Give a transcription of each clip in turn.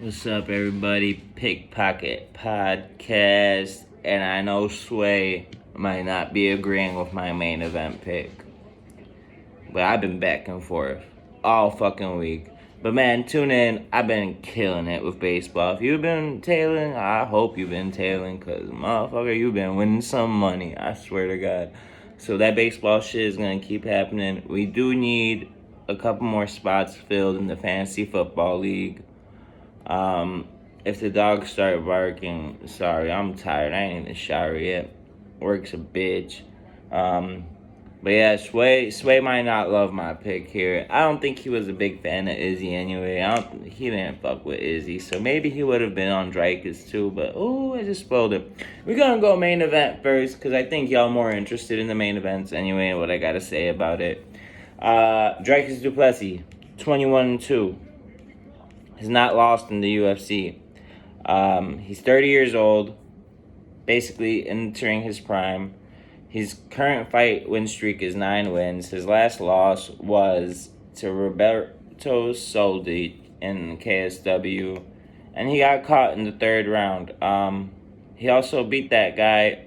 What's up, everybody? Pickpocket Podcast. And I know Sway might not be agreeing with my main event pick, but I've been back and forth all fucking week. But man, tune in. I've been killing it with baseball. If you've been tailing, I hope you've been tailing, because motherfucker, you've been winning some money. I swear to God. So that baseball shit is going to keep happening. We do need a couple more spots filled in the fantasy football league. If the dogs start barking, sorry, I'm tired. I ain't in the shower yet. Work's a bitch. But yeah, Sway might not love my pick here. I don't think he was a big fan of Izzy anyway. He didn't fuck with Izzy, so maybe he would have been on Dreykus too. But I just spoiled it. We're gonna go main event first, because I think y'all more interested in the main events anyway, and what I gotta say about it. Dreykus Duplessis, 21-2. Has not lost in the UFC. He's 30 years old, basically entering his prime. His current fight win streak is 9 wins. His last loss was to Roberto Soldi in KSW, and he got caught in the third round. He also beat that guy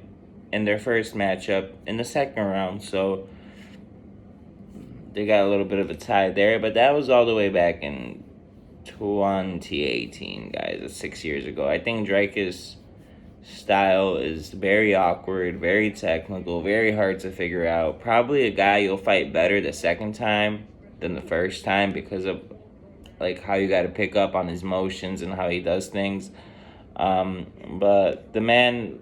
in their first matchup in the second round, so they got a little bit of a tie there, but that was all the way back in 2018, guys. That's 6 years ago. I think Dreykus' style is very awkward, very technical, very hard to figure out. Probably a guy you'll fight better the second time than the first time, because of like how you got to pick up on his motions and how he does things. But the man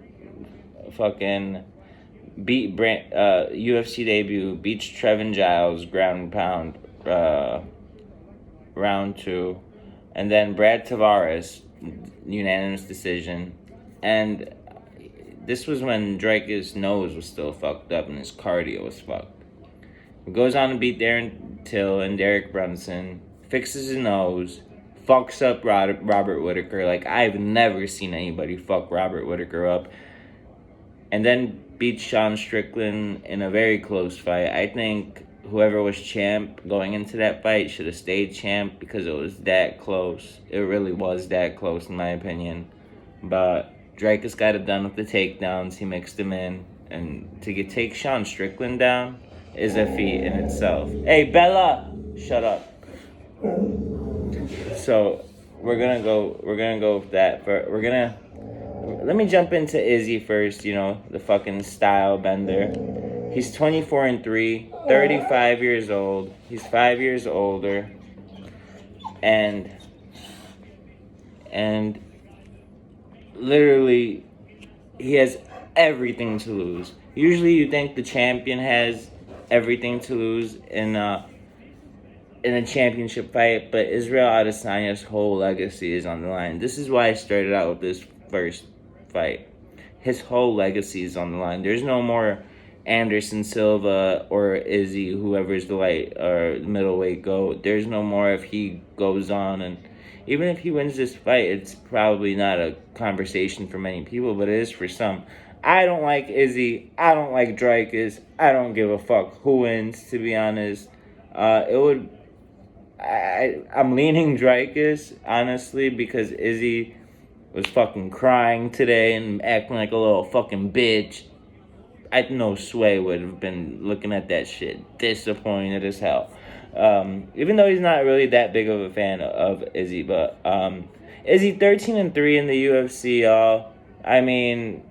fucking beat UFC debut, beats Trevin Giles ground and pound round 2. And then Brad Tavares, unanimous decision. And this was when Dreykus' nose was still fucked up and his cardio was fucked. He goes on to beat Darren Till and Derek Brunson, fixes his nose, fucks up Robert Whittaker. Like, I've never seen anybody fuck Robert Whittaker up. And then beats Sean Strickland in a very close fight. I think whoever was champ going into that fight should have stayed champ, because it was that close. It really was that close, in my opinion. But Dreykus got it done with the takedowns. He mixed them in. And to take Sean Strickland down is a feat in itself. Hey, Bella! Shut up. So, we're gonna go with that. Let me jump into Izzy first, the fucking style bender. He's 24-3, 35 years old. He's 5 years older. And literally, he has everything to lose. Usually you think the champion has everything to lose in a championship fight, but Israel Adesanya's whole legacy is on the line. This is why I started out with this first fight. His whole legacy is on the line. There's no more Anderson Silva or Izzy, whoever's the light or middleweight GOAT. There's no more if he goes on, and even if he wins this fight, it's probably not a conversation for many people, but it is for some. I don't like Izzy. I don't like Dreykus. I don't give a fuck who wins, to be honest. I'm leaning Dreykus, honestly, because Izzy was fucking crying today and acting like a little fucking bitch. I know Sway would have been looking at that shit disappointed as hell. Even though he's not really that big of a fan of Izzy, but Izzy 13-3 in the UFC, y'all. I mean,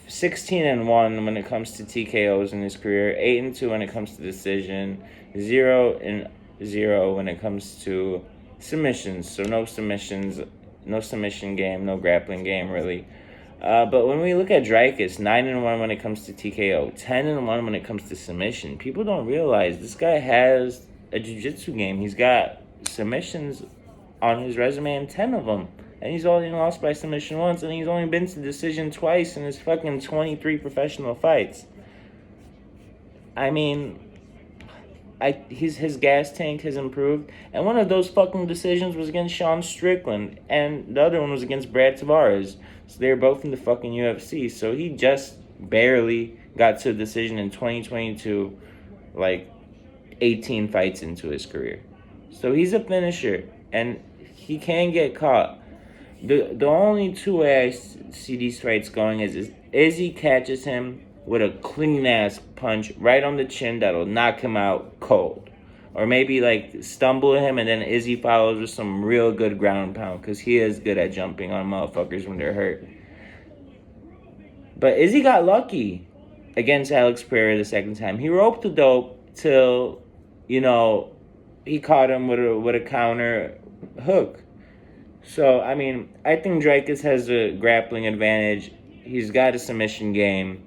16-1 when it comes to TKOs in his career, 8-2 when it comes to decision, 0-0 when it comes to submissions. So no submissions, no submission game, no grappling game really. But when we look at Dreykus, 9-1 when it comes to TKO, 10-1 when it comes to submission. People don't realize this guy has a jiu-jitsu game. He's got submissions on his resume, and 10 of them. And he's only lost by submission once, and he's only been to decision twice in his fucking 23 professional fights. I mean, his gas tank has improved, and one of those fucking decisions was against Sean Strickland, and the other one was against Brad Tavares. So they're both in the fucking UFC. So he just barely got to a decision in 2022, like 18 fights into his career. So he's a finisher, and he can get caught. The only two way I see these fights going is Izzy catches him with a clean ass punch right on the chin that'll knock him out cold. Or maybe like stumble him and then Izzy follows with some real good ground and pound because he is good at jumping on motherfuckers when they're hurt. But Izzy got lucky against Alex Pereira the second time. He roped the dope till, he caught him with a counter hook. So, I mean, I think Dricus has a grappling advantage. He's got a submission game.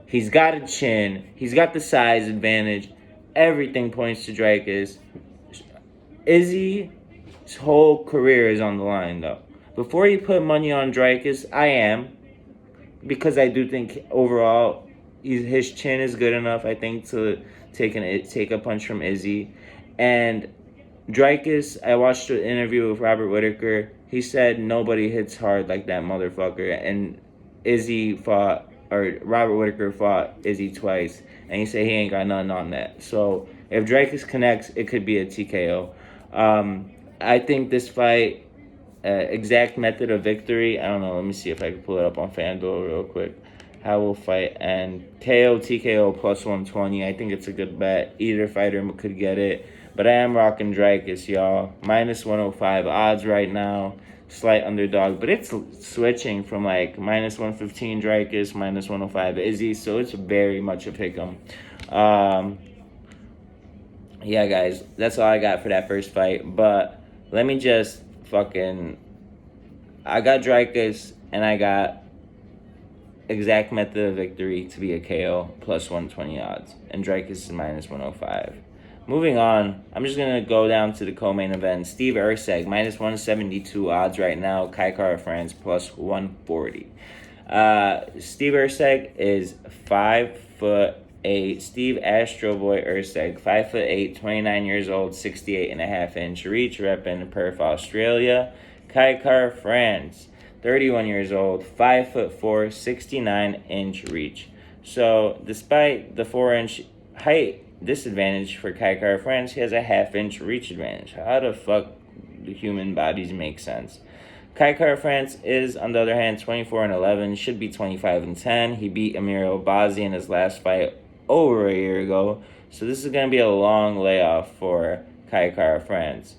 He's got a chin. He's got the size advantage. Everything points to Dricus. Izzy's whole career is on the line, though. Before you put money on Dricus, I am. Because I do think overall his chin is good enough, I think, to take a punch from Izzy. And Dricus, I watched an interview with Robert Whittaker. He said nobody hits hard like that motherfucker. And Robert Whittaker fought Izzy twice. And he said he ain't got nothing on that. So if Dricus connects, it could be a TKO. I think this fight, exact method of victory, I don't know. Let me see if I can pull it up on FanDuel real quick. How will fight end? KO, TKO plus 120. I think it's a good bet. Either fighter could get it. But I am rocking Dricus, y'all. Minus 105 odds right now. Slight underdog. But it's switching from like minus 115 Dricus, minus 105 Izzy. So it's very much a pick 'em. Yeah, guys. That's all I got for that first fight. But let me just I got Dricus and I got exact method of victory to be a KO plus 120 odds. And Dricus is minus 105. Moving on, I'm just going to go down to the co-main event. Steve Erceg, minus 172 odds right now. Kai Kara-France plus 140. Steve Erceg is 5'8". Steve Astro Boy Erceg, 5'8", 29 years old, 68.5-inch reach, repping Perth, Australia. Kai Kara-France, 31 years old, 5'4", 69-inch reach. So, despite the 4-inch height disadvantage for Kai Kara-France, he has a half-inch reach advantage. How the fuck do human bodies make sense? Kai Kara-France is, on the other hand, 24-11, should be 25-10. He beat Amir Albazi in his last fight over a year ago. So this is going to be a long layoff for Kai Kara-France.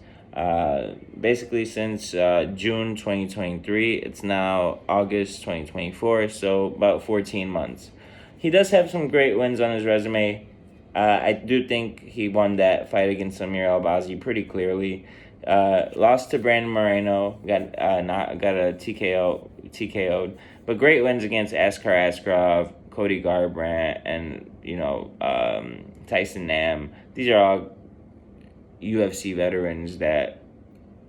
Basically since June 2023, it's now August 2024, so about 14 months. He does have some great wins on his resume. I do think he won that fight against Amir Albazi pretty clearly. Lost to Brandon Moreno, got a TKO'd, but great wins against Askar Askarov, Cody Garbrandt, and Tyson Nam. These are all UFC veterans that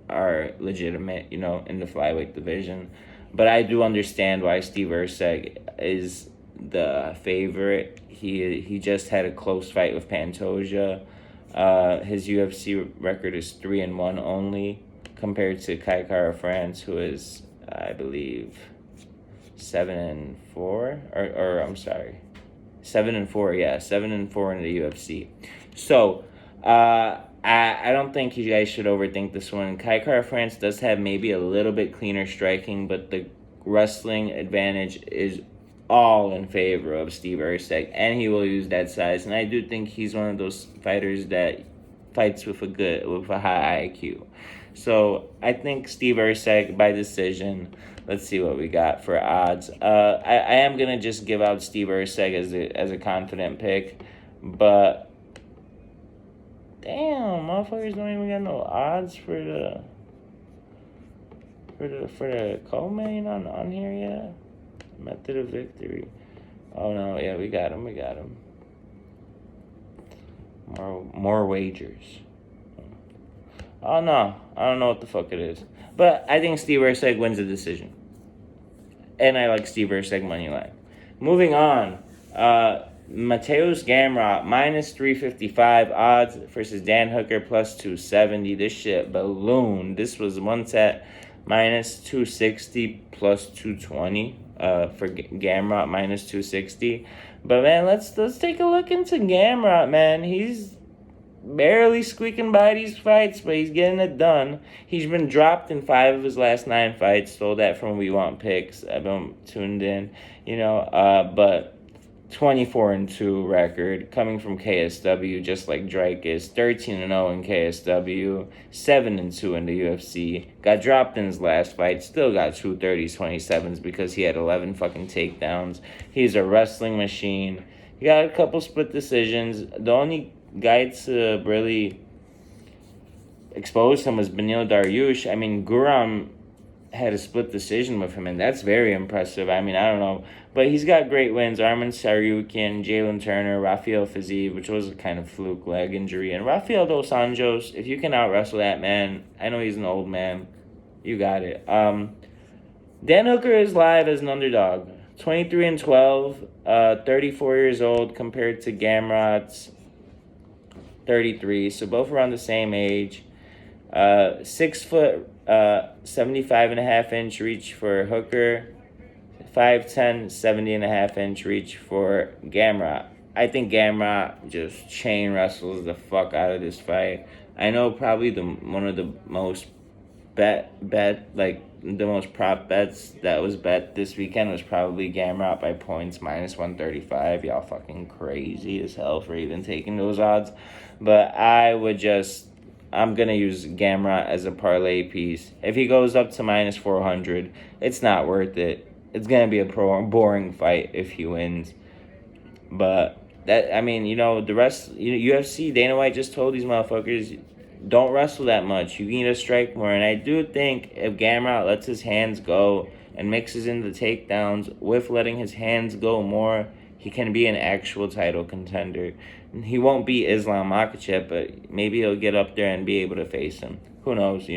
are legitimate, in the flyweight division. But I do understand why Steve Erceg is the favorite. He just had a close fight with Pantoja. His UFC record is 3-1 only, compared to Kai Kara-France, who is, I believe, 7-4, or I'm sorry, 7-4. Yeah, 7-4 in the UFC. So, I don't think you guys should overthink this one. Kai Kara-France does have maybe a little bit cleaner striking, but the wrestling advantage is all in favor of Steve Erceg, and he will use that size. And I do think he's one of those fighters that fights with a high IQ. So I think Steve Erceg by decision. Let's see what we got for odds. I am gonna just give out Steve Erceg as a confident pick, but damn, motherfuckers don't even got no odds for the co-main on here yet. Method of victory. Oh no, yeah, we got him. More wagers. Oh no, I don't know what the fuck it is. But I think Steve Erceg wins the decision. And I like Steve Erceg money line. Moving on. Mateusz Gamrot, minus 355 odds versus Dan Hooker, plus 270. This shit ballooned. This was once at minus 260, plus 220. For Gamrot, minus 260. But man, let's take a look into Gamrot, man. He's barely squeaking by these fights, but he's getting it done. He's been dropped in 5 of his last 9 fights. Stole that from We Want Picks. I've been tuned in, but 24-2 record coming from KSW, just like Drake is. 13-0 in KSW, 7-2 in the UFC. Got dropped in his last fight. Still got 230s, 27s because he had 11 fucking takedowns. He's a wrestling machine. He got a couple split decisions. The only guy to really expose him was Beneil Dariush. I mean, Guram had a split decision with him, and that's very impressive. I mean, I don't know. But he's got great wins. Arman Saryukian, Jalen Turner, Rafael Fiziev, which was a kind of fluke leg injury. And Rafael Dos Anjos, if you can out-wrestle that man, I know he's an old man. You got it. Dan Hooker is live as an underdog. 23-12, 34 years old compared to Gamrot's 33. So both around the same age. 6 foot, 75.5-inch reach for Hooker, 5'10", 70.5-inch reach for Gamrot. I think Gamrot just chain wrestles the fuck out of this fight. I know probably one of the most the most prop bets that was bet this weekend was probably Gamrot by points -135. Y'all fucking crazy as hell for even taking those odds. But I'm going to use Gamrot as a parlay piece. If he goes up to -400, it's not worth it. It's going to be a boring fight if he wins. But, the rest, UFC, Dana White just told these motherfuckers, don't wrestle that much. You need to strike more. And I do think if Gamrot lets his hands go and mixes in the takedowns with letting his hands go more, he can be an actual title contender. He won't beat Islam Makhachev, but maybe he'll get up there and be able to face him. Who knows,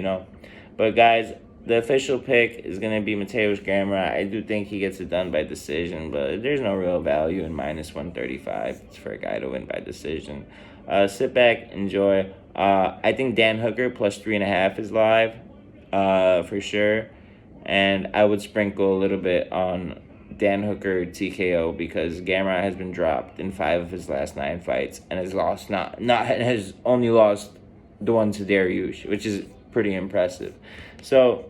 But, guys, the official pick is going to be Mateusz Gamrot. I do think he gets it done by decision, but there's no real value in -135. It's for a guy to win by decision. Sit back, enjoy. I think Dan Hooker plus 3.5 is live, for sure. And I would sprinkle a little bit on Dan Hooker TKO because Gamrot has been dropped in 5 of his last 9 fights and has lost has only lost the one to Dariush, which is pretty impressive. So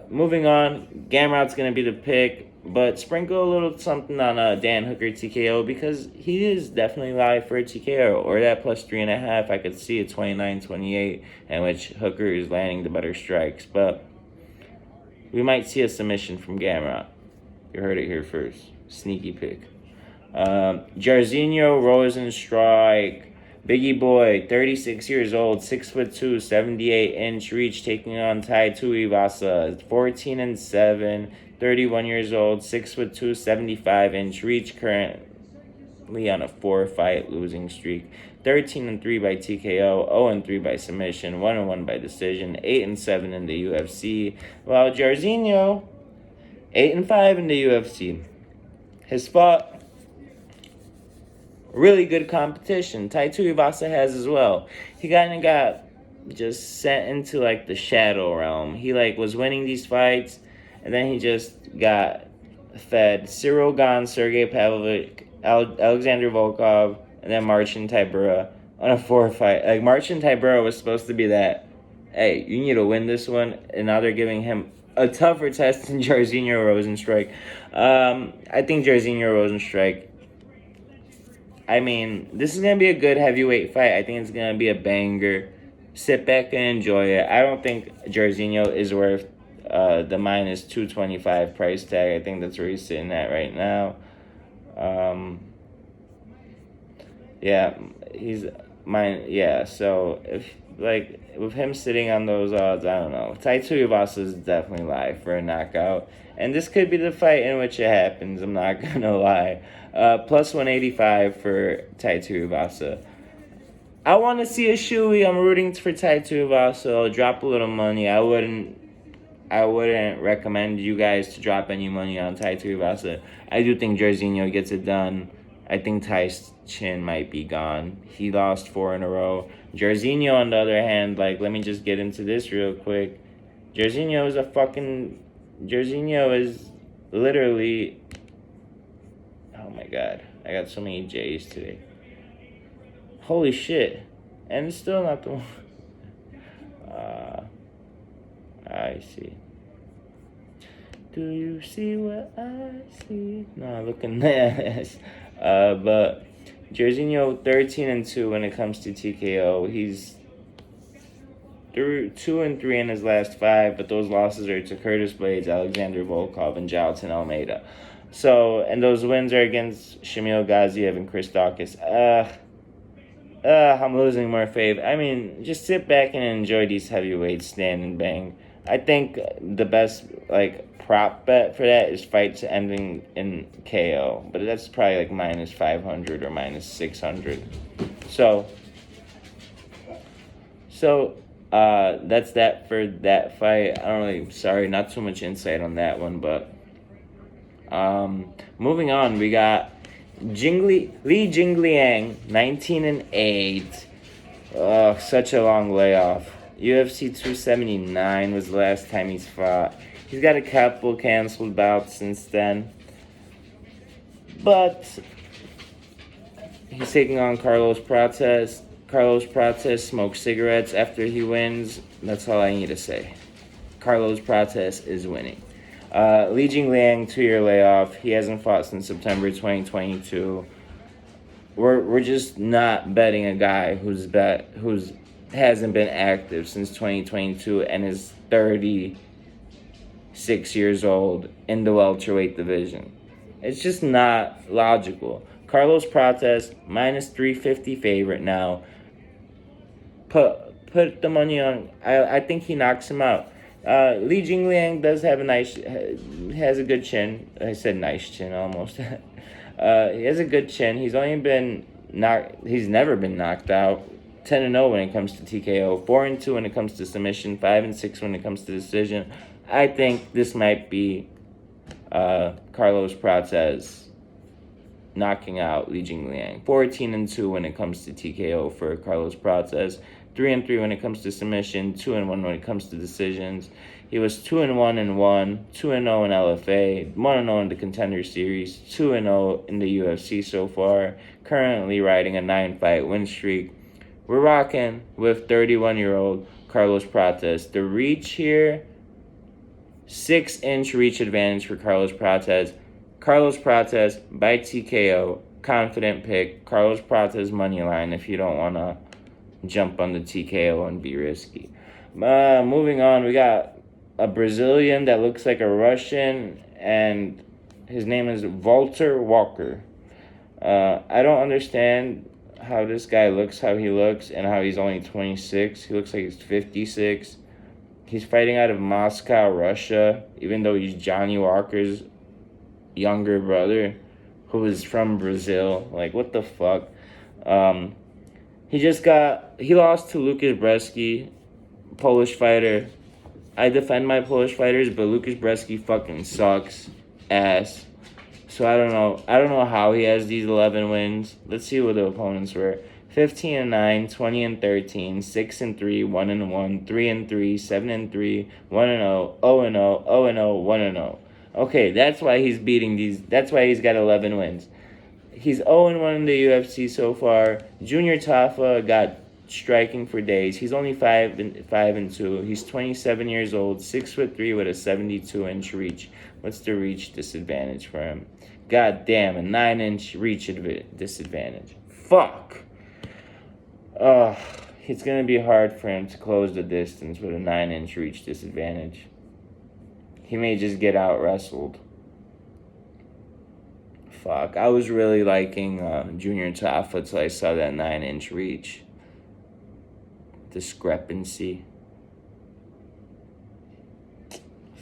moving on, Gamrot's gonna be the pick, but sprinkle a little something on Dan Hooker TKO because he is definitely live for a TKO or that plus 3.5. I could see a 29-28 in which Hooker is landing the better strikes, but we might see a submission from Gamrot. You heard it here first. Sneaky pick. Jairzinho Rosenstrike. Biggie boy, 36 years old, 6'2", 78-inch reach, taking on Tai Tuivasa. 14-7, 31 years old, 6'2", 75-inch reach, currently on a 4-fight losing streak. 13-3 by TKO, 0-3 by submission, 1-1 by decision, 8-7 in the UFC. While Jairzinho 8-5 in the UFC. Has fought really good competition. Tai Tuivasa has as well. He got just sent into the shadow realm. He was winning these fights, and then he just got fed Cyril Gane, Sergey Pavlovich, Alexander Volkov, and then Marcin Tybura on a 4-fight. Marcin Tybura was supposed to be that, hey, you need to win this one, and now they're giving him a tougher test than Jairzinho Rosenstrike. I think Jairzinho Rosenstrike, this is going to be a good heavyweight fight. I think it's going to be a banger. Sit back and enjoy it. I don't think Jairzinho is worth the -225 price tag. I think that's where he's sitting at right now. So if with him sitting on those odds, I don't know. Tai Tuivasa is definitely live for a knockout, and this could be the fight in which it happens. I'm not gonna lie. Plus 185 for Tai Tuivasa. I want to see a shoey. I'm rooting for Tai Tuivasa. I'll drop a little money. I wouldn't recommend you guys to drop any money on Tai Tuivasa. I do think Jairzinho gets it done. I think Ty's chin might be gone. He lost 4 in a row. Jairzinho, on the other hand, let me just get into this real quick. Jairzinho is literally... Oh my god. I got so many J's today. Holy shit. And it's still not the one. I see. Do you see what I see? No, looking at but Jorginho 13-2 when it comes to TKO. He's 2-3 in his last 5, but those losses are to Curtis Blades, Alexander Volkov, and Jalton Almeida. So, and those wins are against Shamil Gaziev and Chris Dawkins. I'm losing more faith. I mean, just sit back and enjoy these heavyweights, stand and bang. I think the best prop bet for that is fights ending in KO, but that's probably like minus 500 or minus 600. So that's that for that fight. I don't really, sorry, not too much insight on that one, but moving on, we got Li Jingliang, 19-8. Oh, such a long layoff. UFC 279 was the last time he's fought. He's got a couple canceled bouts since then. But he's taking on Carlos Prates. Carlos Prates smokes cigarettes after he wins. That's all I need to say. Carlos Prates is winning. Li Jingliang, 2-year layoff. He hasn't fought since September 2022. We're just not betting a guy who's hasn't been active since 2022 and is 36 years old in the welterweight division. It's just not logical. Carlos Prates, minus 350 favorite now. Put the money on. I think he knocks him out. Li Jingliang does have has a good chin. I said nice chin almost. He has a good chin. He's never been knocked out. 10-0 when it comes to TKO, 4-2 when it comes to submission, 5-6 when it comes to decision. I think this might be Carlos Prates knocking out Li Jingliang. 14-2 when it comes to TKO for Carlos Prates. 3-3 when it comes to submission, 2-1 when it comes to decisions. He was 2-1 in 1, 2-0 in LFA, 1-0 in the Contender Series, 2-0 in the UFC so far. Currently riding a 9-fight win streak. We're rocking with 31-year-old Carlos Prates. The reach here, 6-inch reach advantage for Carlos Prates. Carlos Prates by TKO, confident pick. Carlos Prates money line if you don't want to jump on the TKO and be risky. Moving on, we got a Brazilian that looks like a Russian, and his name is Walter Walker. I don't understand how this guy looks how he looks and how he's only 26. He looks like he's 56. He's fighting out of Moscow, Russia, even though he's Johnny Walker's younger brother who is from Brazil. Like, what the fuck? He lost to Lucas Bresky, Polish fighter. I defend my Polish fighters, but Lucas Bresky fucking sucks ass. So I don't know how he has these 11 wins. Let's see what the opponents were. 15-9, 20-13, 6-3, 1-1, 3-3, 7-3, 1-0, 0-0, 0-0, 1-0. Okay, that's why he's beating these. That's why he's got 11 wins. He's 0-1 in the UFC so far. Junior Tafa got striking for days. He's only 5-2. He's 27 years old, 6'3" with a 72-inch reach. What's the reach disadvantage for him? God damn, a 9-inch reach disadvantage. Fuck. It's gonna be hard for him to close the distance with a 9-inch reach disadvantage. He may just get out wrestled. Fuck, I was really liking Junior Tafa till I saw that 9-inch reach discrepancy.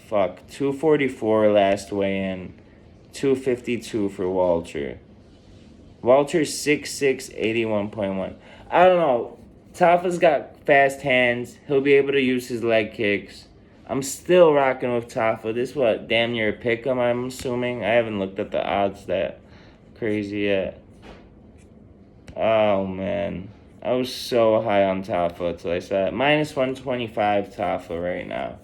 Fuck, 244 last weigh-in, 252 for Walter. Walter's 6'6", 81.1. I don't know. Tafa's got fast hands. He'll be able to use his leg kicks. I'm still rocking with Tafa. This what, damn near a pick'em, I'm assuming. I haven't looked at the odds that crazy yet. Oh, man. I was so high on Tafa until I saw it. Minus 125 Tafa right now.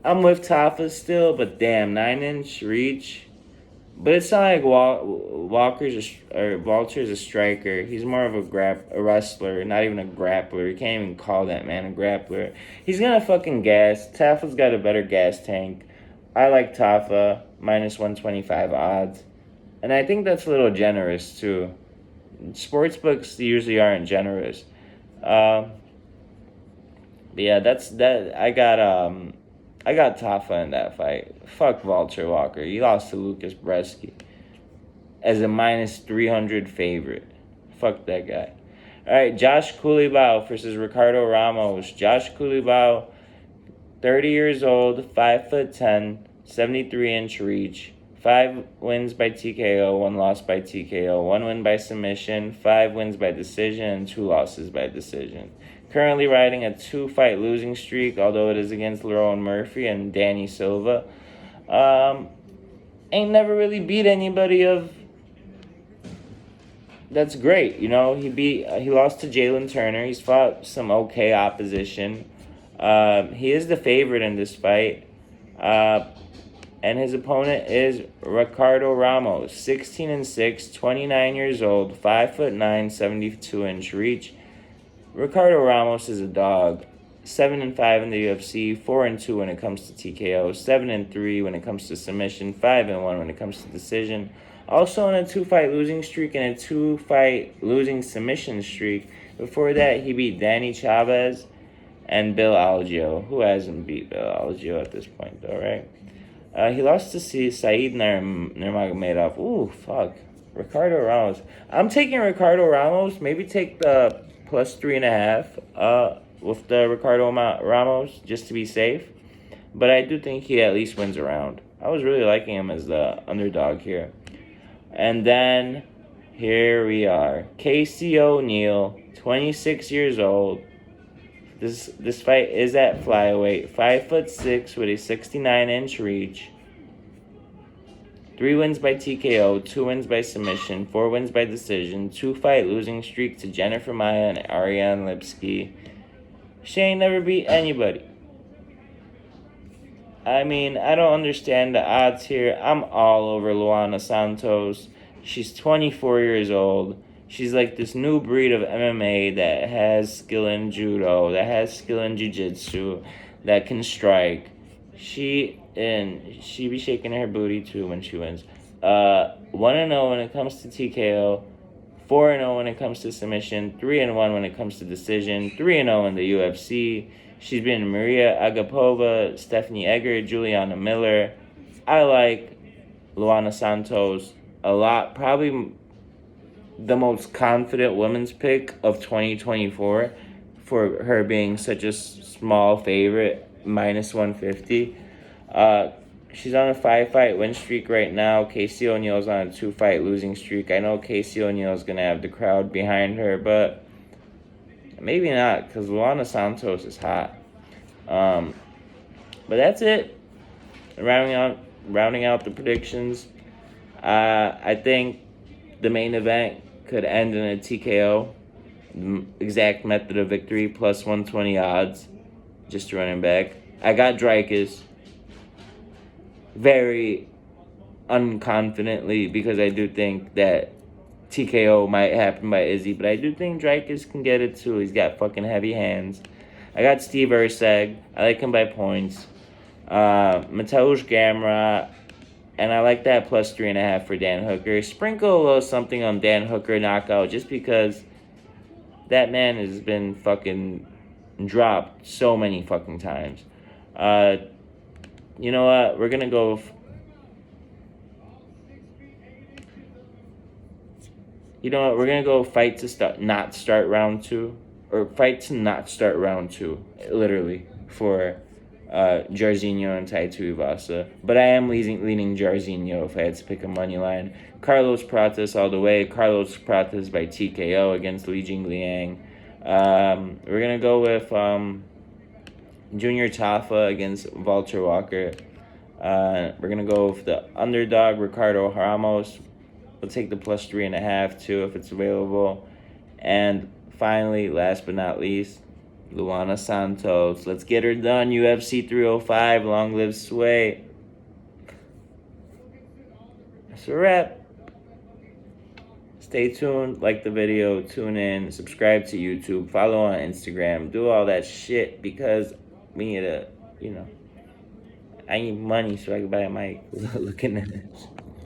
I'm with Tafa still, but damn, 9-inch reach. But it's not like Walter's a striker. He's more of a wrestler, not even a grappler. You can't even call that man a grappler. He's gonna fucking gas. Tafa's got a better gas tank. I like Tafa minus 125 odds, and I think that's a little generous too. Sports books usually aren't generous. But yeah, that's that. I got Tafa in that fight. Fuck Walter Walker. He lost to Lucas Bresky as a minus 300 favorite. Fuck that guy. All right, Josh Culibao versus Ricardo Ramos. Josh Culibao, 30 years old, 5'10", 73-inch reach. 5 wins by TKO, 1 loss by TKO, 1 win by submission, 5 wins by decision, and 2 losses by decision. Currently riding a 2-fight losing streak, although it is against Lerone Murphy and Danny Silva. Ain't never really beat anybody of that's great. He lost to Jalen Turner. He's fought some okay opposition. He is the favorite in this fight. And his opponent is Ricardo Ramos, 16-6, 29 years old, 5'9", 72-inch reach. Ricardo Ramos is a dog. 7-5 in the UFC, 4-2 when it comes to TKO, 7-3 when it comes to submission, 5-1 when it comes to decision. Also on a 2-fight losing streak and a 2-fight losing submission streak. Before that, he beat Danny Chavez and Bill Algeo. Who hasn't beat Bill Algeo at this point, though, right? He lost to Saeed Nurmagomedov. Ooh, fuck. Ricardo Ramos. I'm taking Ricardo Ramos. Maybe take the plus 3.5 with the Ricardo Ramos just to be safe. But I do think he at least wins a round. I was really liking him as the underdog here. And then here we are. Casey O'Neill, 26 years old. This fight is at flyweight. 5'6" with a 69-inch reach. 3 wins by TKO, 2 wins by submission, 4 wins by decision, 2-fight losing streak to Jennifer Maia and Ariane Lipski. She ain't never beat anybody. I mean, I don't understand the odds here. I'm all over Luana Santos. She's 24 years old. She's like this new breed of MMA that has skill in judo, that has skill in jiu-jitsu, that can strike. She be shaking her booty too when she wins. 1-0 when it comes to TKO, 4-0 when it comes to submission, 3-1 when it comes to decision, 3-0 in the UFC. She's been Maria Agapova, Stephanie Egger, Juliana Miller. I like Luana Santos a lot. Probably the most confident women's pick of 2024 for her being such a small favorite, minus 150. She's on a 5-fight win streak right now. Casey O'Neill's on a 2-fight losing streak. I know Casey O'Neill's going to have the crowd behind her, but maybe not, because Luana Santos is hot. But that's it. Rounding out the predictions. I think the main event could end in a TKO. Exact method of victory, plus 120 odds. Just running back. I got Dreykus very unconfidently because I do think that TKO might happen by Izzy, but I do think Dreykus can get it too. He's got fucking heavy hands. I got Steve Erceg. I like him by points. Mateusz Gamrot. And I like that plus 3.5 for Dan Hooker. Sprinkle a little something on Dan Hooker knockout just because that man has been fucking dropped so many fucking times. You know what? We're going to go... You know what? We're going to go fight to not start round 2. Or fight to not start round 2. Literally. For Jairzinho and Tai Tuivasa. But I am leaning Jairzinho if I had to pick a money line. Carlos Pratas all the way. Carlos Pratas by TKO against Li Jingliang. We're going to go with Junior Tafa against Walter Walker. We're going to go with the underdog Ricardo Ramos. We'll take the plus 3.5 too if it's available. And finally, last but not least, Luana Santos. Let's get her done. UFC 305. Long live Sway. That's a wrap. Stay tuned, like the video, tune in, subscribe to YouTube, follow on Instagram, do all that shit because we need I need money so I can buy a mic. Looking at this.